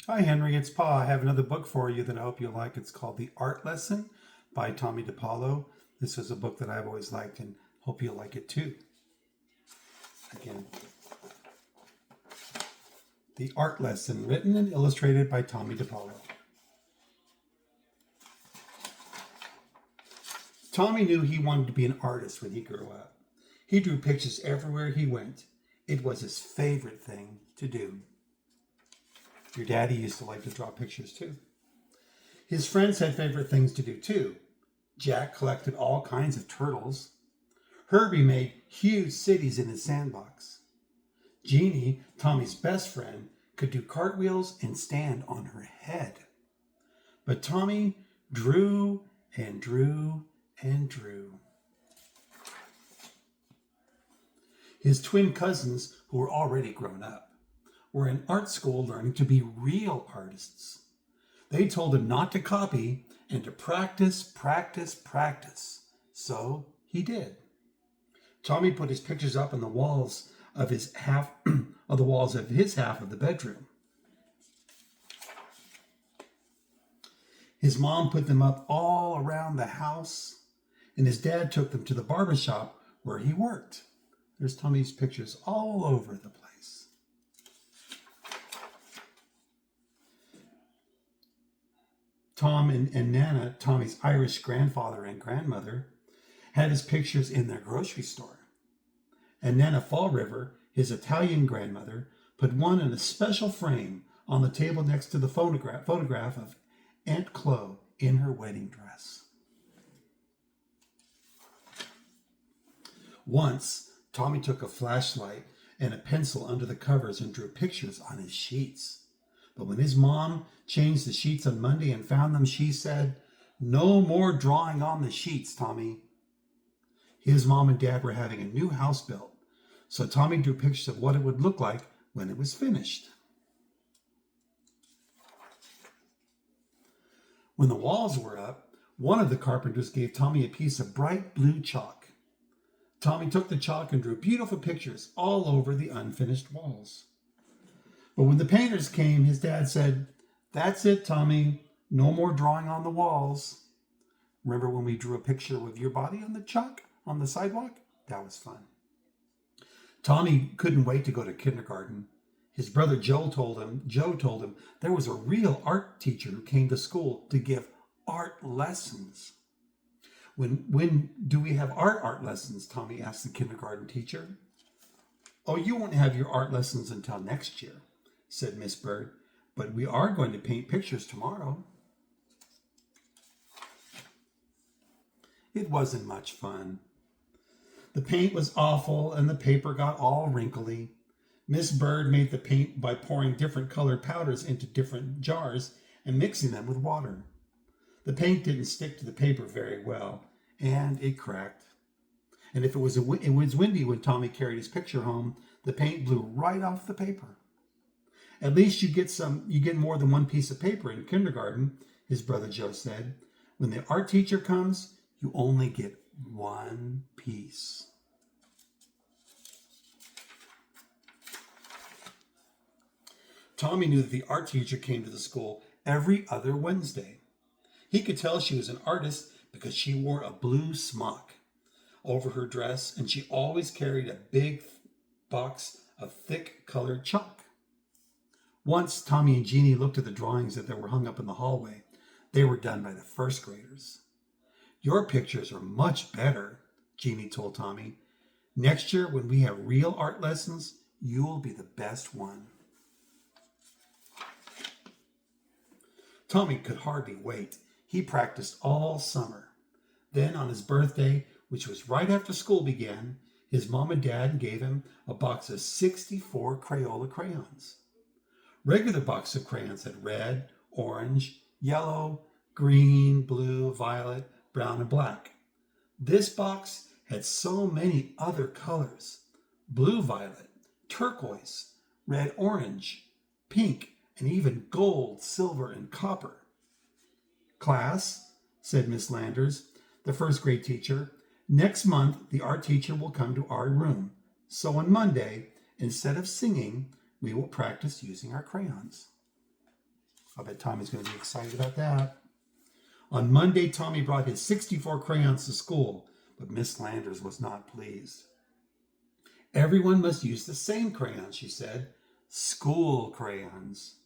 Hi, Henry. It's Pa. I have another book for you that I hope you like. It's called The Art Lesson by Tomi dePaola. This is a book that I've always liked and hope you'll like it too. Again, The Art Lesson, written and illustrated by Tomi dePaola. Tomi knew he wanted to be an artist when he grew up. He drew pictures everywhere he went. It was his favorite thing to do. Your daddy used to like to draw pictures too. His friends had favorite things to do too. Jack collected all kinds of turtles. Herbie made huge cities in his sandbox. Jeannie, Tommy's best friend, could do cartwheels and stand on her head. But Tomi drew and drew and drew. His twin cousins, who were already grown up, were in art school learning to be real artists. They told him not to copy and to practice, practice, practice. So he did. Tomi put his pictures up on the walls of his half of the bedroom. His mom put them up all around the house, and his dad took them to the barber shop where he worked. There's Tomi's pictures all over the place. Tom and Nana, Tommy's Irish grandfather and grandmother, had his pictures in their grocery store. And Nana Fall River, his Italian grandmother, put one in a special frame on the table next to the photograph of Aunt Chloe in her wedding dress. Once, Tomi took a flashlight and a pencil under the covers and drew pictures on his sheets. But when his mom changed the sheets on Monday and found them, she said, "No more drawing on the sheets, Tomi." His mom and dad were having a new house built, so Tomi drew pictures of what it would look like when it was finished. When the walls were up, one of the carpenters gave Tomi a piece of bright blue chalk. Tomi took the chalk and drew beautiful pictures all over the unfinished walls. But when the painters came, his dad said, "That's it, Tomi. No more drawing on the walls." Remember when we drew a picture with your body on the chalk on the sidewalk? That was fun. Tomi couldn't wait to go to kindergarten. His brother Joe told him there was a real art teacher who came to school to give art lessons. When do we have art lessons? Tomi asked the kindergarten teacher. "Oh, you won't have your art lessons until next year," said Miss Bird, "but we are going to paint pictures tomorrow." It wasn't much fun. The paint was awful and the paper got all wrinkly. Miss Bird made the paint by pouring different colored powders into different jars and mixing them with water. The paint didn't stick to the paper very well, and it cracked. And if it was windy when Tomi carried his picture home, the paint blew right off the paper. "At least you get more than one piece of paper in kindergarten," his brother Joe said. "When the art teacher comes, you only get one piece." Tomi knew that the art teacher came to the school every other Wednesday. He could tell she was an artist because she wore a blue smock over her dress, and she always carried a big box of thick colored chalk. Once Tomi and Jeannie looked at the drawings that were hung up in the hallway. They were done by the first graders. "Your pictures are much better," Jeannie told Tomi. "Next year, when we have real art lessons, you'll be the best one." Tomi could hardly wait. He practiced all summer. Then on his birthday, which was right after school began, his mom and dad gave him a box of 64 Crayola crayons. Regular boxes of crayons had red, orange, yellow, green, blue, violet, brown, and black. This box had so many other colors: blue violet, turquoise, red orange, pink, and even gold, silver, and copper. "Class," said Miss Landers, the first grade teacher, "next month the art teacher will come to our room. So on Monday, instead of singing, we will practice using our crayons." I bet Tommy's going to be excited about that. On Monday, Tommy brought his 64 crayons to school, but Miss Landers was not pleased. Everyone must use the same crayons, she said. School crayons.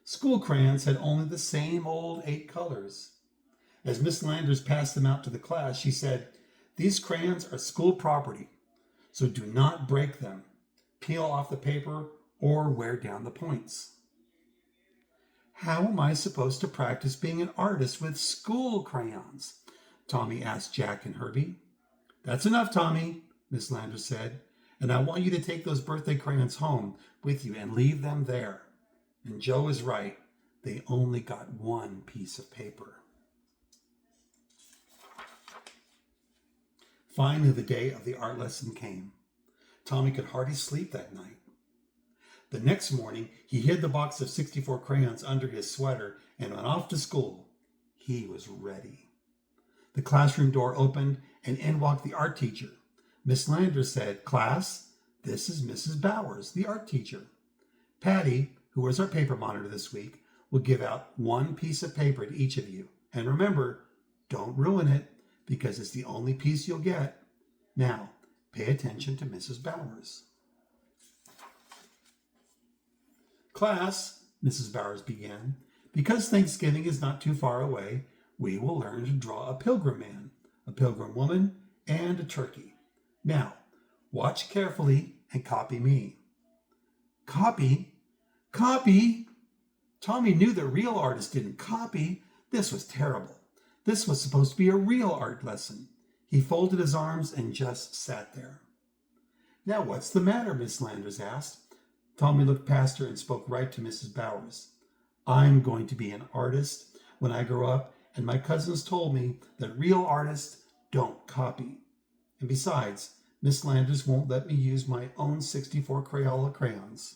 School crayons had only the same old 8 colors. As Miss Landers passed them out to the class, she said, "These crayons are school property, so do not break them, peel off the paper, or wear down the points." "How am I supposed to practice being an artist with school crayons?" Tommy asked Jack and Herbie. "That's enough, Tommy," Miss Landers said, "and I want you to take those birthday crayons home with you and leave them there." And Joe is right. They only got 1 piece of paper. Finally, the day of the art lesson came. Tommy could hardly sleep that night. The next morning, he hid the box of 64 crayons under his sweater and went off to school. He was ready. The classroom door opened, and in walked the art teacher. Miss Landers said, "Class, this is Mrs. Bowers, the art teacher. Patty, who was our paper monitor this week, will give out 1 piece of paper to each of you. And remember, don't ruin it, because it's the only piece you'll get. Now, pay attention to Mrs. Bowers." "Class," Mrs. Bowers began, "because Thanksgiving is not too far away, we will learn to draw a pilgrim man, a pilgrim woman, and a turkey. Now, watch carefully and copy me." Copy? Copy? Tommy knew that real artists didn't copy. This was terrible. This was supposed to be a real art lesson. He folded his arms and just sat there. "Now, what's the matter?" Miss Landers asked. Tommy looked past her and spoke right to Mrs. Bowers. "I'm going to be an artist when I grow up, and my cousins told me that real artists don't copy. And besides, Miss Landers won't let me use my own 64 Crayola crayons."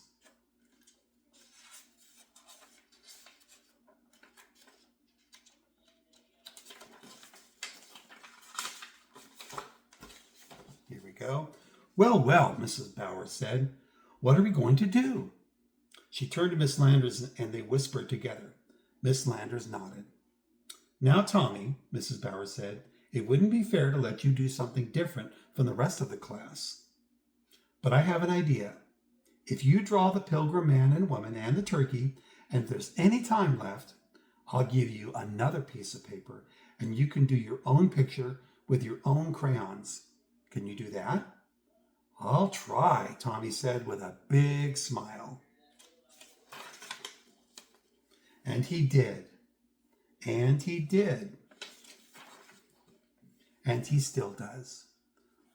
Here we go. "Well, well," Mrs. Bowers said. "What are we going to do?" She turned to Miss Landers and they whispered together. Miss Landers nodded. "Now, Tommy," Mrs. Bowers said, "it wouldn't be fair to let you do something different from the rest of the class. But I have an idea. If you draw the pilgrim man and woman and the turkey, and if there's any time left, I'll give you another piece of paper, and you can do your own picture with your own crayons. Can you do that?" "I'll try," Tommy said with a big smile. And he did. And he did. And he still does.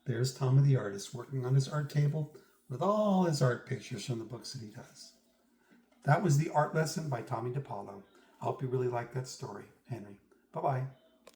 There's Tommy the artist working on his art table with all his art pictures from the books that he does. That was the art lesson by Tommy dePaola. I hope you really liked that story, Henry. Bye-bye.